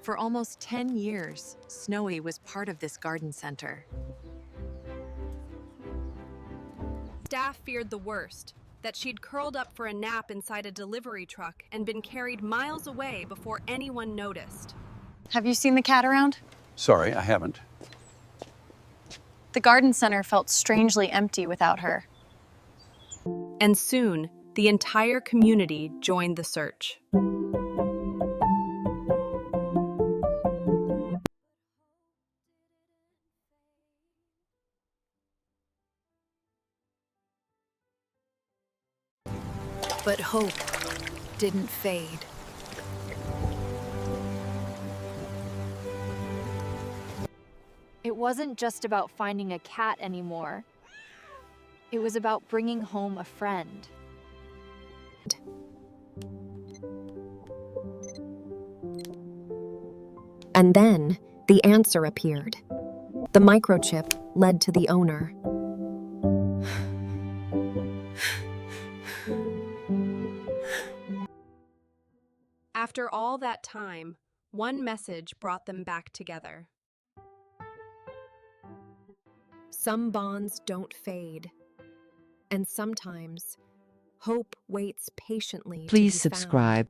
For almost 10 years, Snowy was part of this garden center. Staff feared the worst, that she'd curled up for a nap inside a delivery truck and been carried miles away before anyone noticed. Have you seen the cat around? Sorry, I haven't. The garden center felt strangely empty without her. And soon, the entire community joined the search. But hope didn't fade. It wasn't just about finding a cat anymore. It was about bringing home a friend. And then the answer appeared. The microchip led to the owner. After all that time, one message brought them back together. Some bonds don't fade, and sometimes hope waits patiently. Please to be subscribe. Found.